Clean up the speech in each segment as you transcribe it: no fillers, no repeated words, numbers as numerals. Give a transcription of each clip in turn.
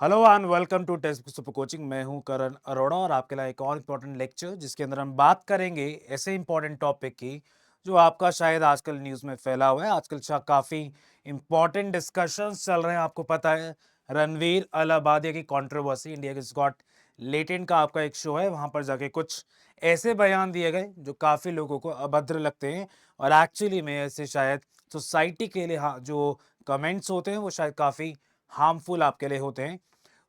Hello and welcome to test super coaching. मैं हूं करण अरोड़ा और आपके लिए एक और इम्पोर्टेंट लेक्चर जिसके अंदर हम बात करेंगे ऐसे इम्पोर्टेंट टॉपिक की जो आपका शायद आजकल न्यूज़ में फैला हुआ है। आजकल काफ़ी इम्पोर्टेंट डिस्कशंस चल रहे हैं। आपको पता है रणवीर अलाहाबादिया की कंट्रोवर्सी, इंडिया के गॉट लेटेंट का आपका एक शो है, वहां पर जाके कुछ ऐसे बयान दिए गए जो काफ़ी लोगों को अभद्र लगते हैं और एक्चुअली में ऐसे शायद सोसाइटी के लिए हाँ जो कमेंट्स होते हैं वो शायद काफ़ी हार्मफुल आपके लिए होते हैं।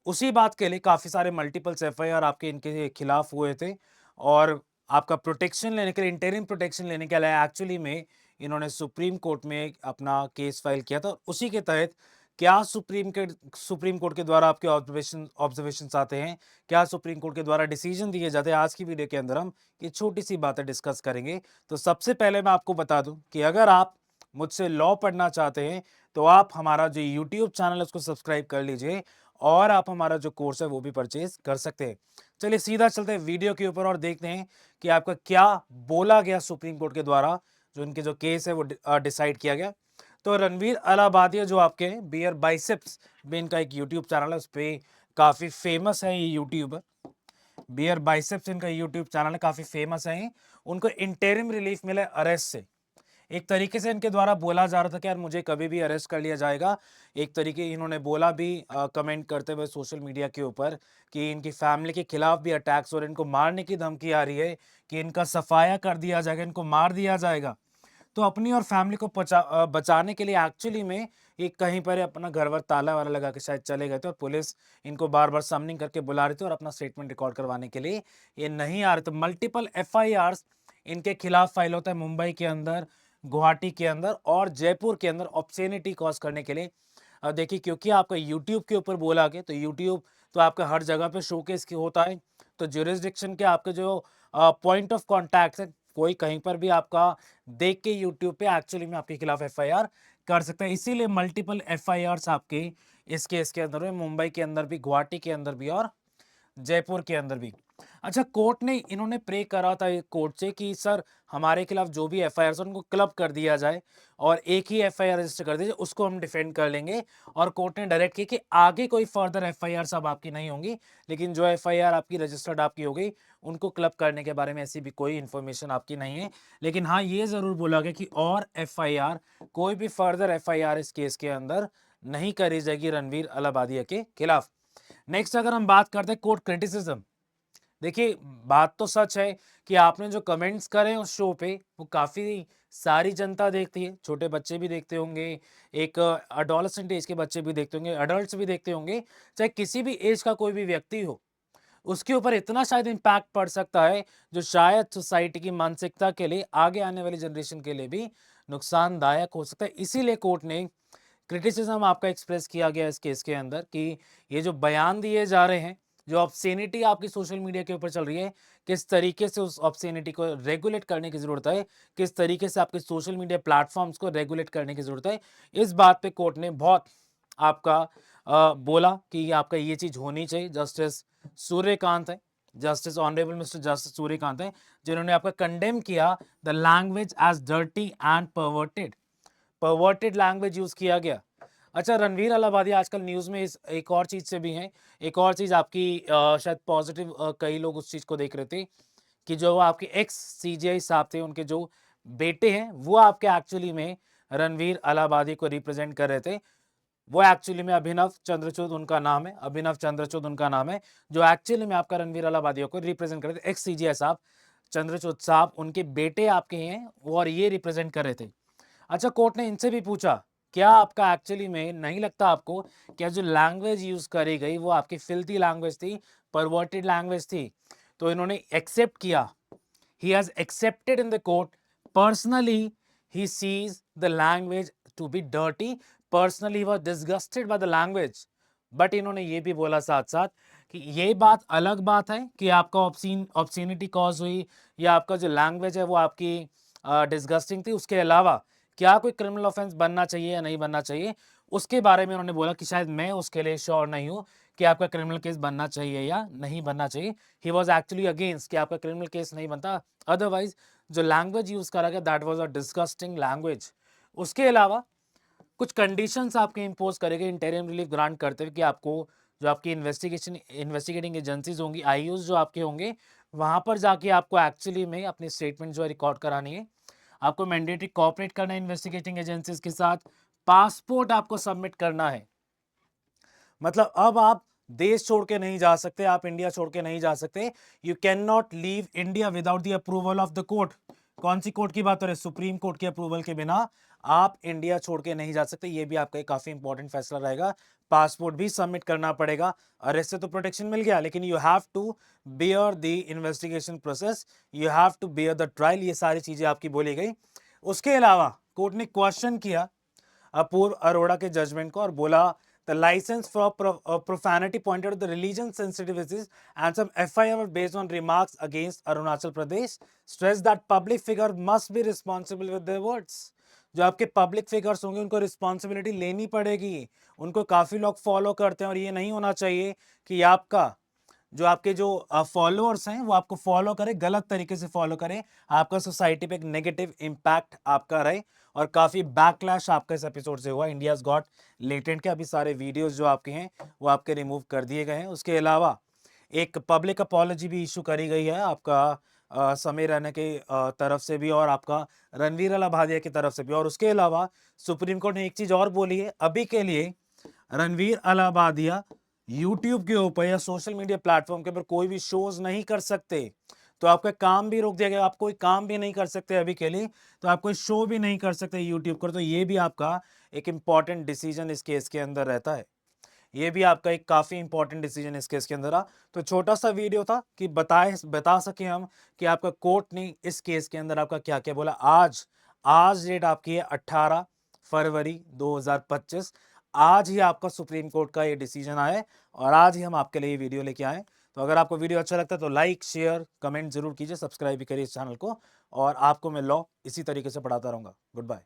उसी बात के लिए काफ़ी सारे मल्टीपल्स एफआईआर आपके इनके खिलाफ हुए थे और आपका प्रोटेक्शन लेने के लिए, इंटरिम प्रोटेक्शन लेने के लिए एक्चुअली में इन्होंने सुप्रीम कोर्ट में अपना केस फाइल किया था। उसी के तहत क्या सुप्रीम कोर्ट के द्वारा आपके ऑब्जर्वेशंस आते हैं, क्या सुप्रीम कोर्ट के द्वारा डिसीजन दिए जाते हैं, आज की वीडियो के अंदर हम ये छोटी सी बातें डिस्कस करेंगे। तो सबसे पहले मैं आपको बता दूं कि अगर आप मुझसे लॉ पढ़ना चाहते हैं तो आप हमारा जो यूट्यूब चैनल है उसको सब्सक्राइब कर लीजिए और आप हमारा जो कोर्स है वो भी परचेज कर सकते हैं। चलिए सीधा चलते हैं वीडियो के ऊपर और देखते हैं कि आपका क्या बोला गया सुप्रीम कोर्ट के द्वारा, जो इनके जो केस है वो डिसाइड किया गया। तो रणवीर अलाहाबादिया जो आपके बियर बाइसेप्स भी इनका एक यूट्यूब चैनल है, उस पर काफी फेमस है ये यूट्यूबर। बियर बाइसेप्स इनका यूट्यूब चैनल है, काफी फेमस है। उनको इंटरिम रिलीफ मिला अरेस्ट से। एक तरीके से इनके द्वारा बोला जा रहा था कि यार मुझे कभी भी अरेस्ट कर लिया जाएगा। एक तरीके इन्होंने बोला भी कमेंट करते हुए सोशल मीडिया के ऊपर कि इनकी फैमिली के खिलाफ भी अटैक्स हो रहे हैं, इनको मारने की धमकी आ रही है कि इनका सफाया कर दिया जाएगा, इनको मार दिया जाएगा। तो अपनी और फैमिली को बचाने के लिए एक्चुअली में ये कहीं पर अपना घर वर ताला वाला लगा के शायद चले गए थे और पुलिस इनको बार बार समनिंग करके बुला रही थी और अपना स्टेटमेंट रिकॉर्ड करवाने के लिए ये नहीं आ रहे। तो मल्टीपल एफआईआर्स इनके खिलाफ फाइल होता है मुंबई के अंदर, गुवाहाटी के अंदर और जयपुर के अंदर ऑब्ससेनिटी कॉज करने के लिए। देखिए क्योंकि आपका यूट्यूब के ऊपर बोला गया तो यूट्यूब तो आपका हर जगह पे शोकेस की होता है। तो ज्यूरिसडिक्शन के आपके जो पॉइंट ऑफ कॉन्टैक्ट है, कोई कहीं पर भी आपका देख के यूट्यूब पे एक्चुअली में आपके खिलाफ एफआईआर कर सकते हैं। इसीलिए मल्टीपल एफआईआर्स आपके इस केस के अंदर हुए, मुंबई के अंदर भी, गुवाहाटी के अंदर भी और जयपुर के अंदर भी। अच्छा, कोर्ट ने इन्होंने प्रे करा था कोर्ट से कि सर हमारे खिलाफ जो भी एफआईआर उनको क्लब कर दिया जाए और एक ही एफआईआर रजिस्टर कर दीजिए, उसको हम डिफेंड कर लेंगे। और कोर्ट ने डायरेक्ट किया कि आगे कोई फर्दर एफआईआर सब आपकी नहीं होंगी, लेकिन जो एफआईआर आपकी रजिस्टर्ड आपकी हो गई उनको क्लब करने के बारे में ऐसी भी कोई इन्फॉर्मेशन आपकी नहीं है। लेकिन हाँ, ये जरूर बोला गया कि और एफआईआर, कोई भी फर्दर एफआईआर इस केस के अंदर नहीं करी जाएगी रणवीर अलाहाबादिया के खिलाफ। नेक्स्ट अगर हम बात करते हैं कोर्ट क्रिटिसिज्म। देखिए बात तो सच है कि आपने जो कमेंट्स करे उस शो पे वो काफी सारी जनता देखती है, छोटे बच्चे भी देखते होंगे, एक अडोलेसेंट एज के बच्चे भी देखते होंगे, अडल्ट्स भी देखते होंगे, चाहे किसी भी एज का कोई भी व्यक्ति हो, उसके ऊपर इतना शायद इम्पैक्ट पड़ सकता है जो शायद सोसाइटी की मानसिकता के लिए, आगे आने वाली जनरेशन के लिए भी नुकसानदायक हो सकता है। इसीलिए कोर्ट ने क्रिटिसिज्म आपका एक्सप्रेस किया गया इस केस के अंदर कि ये जो बयान दिए जा रहे हैं, जो ऑब्ससेनिटी आपकी सोशल मीडिया के ऊपर चल रही है, किस तरीके से उस ऑब्ससेनिटी को रेगुलेट करने की जरूरत है, किस तरीके से आपके सोशल मीडिया प्लेटफॉर्म्स को रेगुलेट करने की जरूरत है। इस बात पे कोर्ट ने बहुत आपका बोला कि आपका ये चीज होनी चाहिए। जस्टिस सूर्यकांत है, justice honourable mister justice Suryakant है, जिन्होंने आपका कंडेम किया the language as dirty and perverted language use किया गया। अच्छा, रणवीर अलाहाबादिया आजकल न्यूज में इस एक और चीज से भी हैं। एक और चीज आपकी शायद पॉजिटिव, कई लोग उस चीज को देख रहे थे कि जो आपके एक्स सीजीआई साहब थे, उनके जो बेटे हैं वो आपके एक्चुअली में रणवीर अलाहाबादी को रिप्रेजेंट कर रहे थे। वो एक्चुअली में अभिनव चंद्रचूड उनका नाम है, अभिनव चंद्रचूड उनका नाम है, जो एक्चुअली में आपका रणवीर अलाहाबादिया को रिप्रेजेंट कर रहे थे। एक्स सीजीआई साहब चंद्रचूड साहब, उनके बेटे आपके हैं और ये रिप्रेजेंट कर रहे थे। अच्छा, कोर्ट ने इनसे भी पूछा क्या आपका एक्चुअली में नहीं लगता आपको, क्या जो लैंग्वेज यूज करी गई वो आपकी फिल्थी लैंग्वेज थी, परवर्टेड लैंग्वेज थी? तो इन्होंने एक्सेप्ट किया, he has accepted in the court, personally he sees the language to be dirty, personally he was disgusted by the language। But इन्होंने ये भी बोला साथ साथ कि ये बात अलग बात है कि आपका ऑब्ससीनिटी कॉज हुई या आपका जो लैंग्वेज है वो आपकी डिस्गस्टिंग थी, उसके अलावा क्या कोई क्रिमिनल ऑफेंस बनना चाहिए या नहीं बनना चाहिए, उसके बारे में उन्होंने बोला कि शायद मैं उसके लिए श्योर नहीं हूं कि आपका क्रिमिनल केस बनना चाहिए या नहीं बनना चाहिए। ही वॉज एक्चुअली अगेंस्ट कि आपका क्रिमिनल केस नहीं बनता। अदरवाइज जो लैंग्वेज यूज करा गया that was a disgusting language. उसके अलावा कुछ कंडीशंस आपके इंपोज करेंगे इंटरिम रिलीफ ग्रांट करते हुए कि आपको जो आपकी इन्वेस्टिगेटिंग एजेंसीज होंगी, आईओज जो आपके होंगे, वहाँ पर जाके आपको एक्चुअली में अपनी स्टेटमेंट जो है रिकॉर्ड करानी है। आपको मैंडेटरी कोऑपरेट करना है इन्वेस्टिगेटिंग एजेंसीज के साथ। पासपोर्ट आपको सबमिट करना है। मतलब अब आप देश छोड़ के नहीं जा सकते, आप इंडिया छोड़ के नहीं जा सकते। You can not leave India without the approval of the court. कौन सी कोर्ट की बात हो रही है? सुप्रीम कोर्ट के अप्रूवल के बिना आप इंडिया छोड़ के नहीं जा सकते। ये भी आपका एक काफी इंपॉर्टेंट फैसला रहेगा। पासपोर्ट भी सबमिट करना पड़ेगा। अरेस्ट से तो प्रोटेक्शन मिल गया, लेकिन you have to bear the investigation process, you have to bear the trial. ये सारी चीजें आपकी बोली गई। उसके अलावा कोर्ट ने क्वेश्चन किया अपूर्व अरोड़ा के जजमेंट को और बोला the license for profanity pointed to the religion sensitivities and some FIR were based on remarks against Arunachal Pradesh, stressed that public figure must be responsible with their words. जो आपके public figures होंगे उनको responsibility लेनी पड़ेगी। उनको काफी लोग follow करते हैं और ये नहीं होना चाहिए कि आपका जो आपके जो फॉलोअर्स हैं वो आपको फॉलो करें, गलत तरीके से फॉलो करें, आपका सोसाइटी पे एक नेगेटिव इंपैक्ट आपका रहे। और काफी बैकलैश आपका इस एपिसोड से हुआ। इंडियाज गॉट लेटेंट के अभी सारे वीडियोस जो आपके हैं वो आपके रिमूव कर दिए गए हैं। उसके अलावा एक पब्लिक अपॉलॉजी भी इशू करी गई है आपका समीर रैना के तरफ से भी और आपका रणवीर अलाहाबादिया की तरफ से भी। और उसके अलावा सुप्रीम कोर्ट ने एक चीज और बोली है, अभी के लिए रणवीर अलाहाबादिया यूट्यूब के ऊपर या सोशल मीडिया प्लेटफॉर्म के ऊपर कोई भी शोज नहीं कर सकते। तो आपका काम भी रोक दिया गया, आप कोई काम भी नहीं कर सकते अभी के लिए, तो आप कोई शो भी नहीं कर सकते यूट्यूब पर। तो ये भी आपका एक इंपॉर्टेंट डिसीजन इस केस के अंदर रहता है। ये भी आपका एक काफी इंपॉर्टेंट डिसीजन इस केस के अंदर रहा। तो छोटा सा वीडियो था कि बता सके हम कि आपका कोर्ट ने इस केस के अंदर आपका क्या क्या बोला। आज डेट आपकी है 18 फरवरी 2025। आज ही आपका सुप्रीम कोर्ट का ये डिसीजन आया है और आज ही हम आपके लिए ये वीडियो लेके आए। तो अगर आपको वीडियो अच्छा लगता है तो लाइक शेयर कमेंट जरूर कीजिए, सब्सक्राइब भी करिए इस चैनल को। और आपको मैं लॉ इसी तरीके से पढ़ाता रहूंगा। Good bye.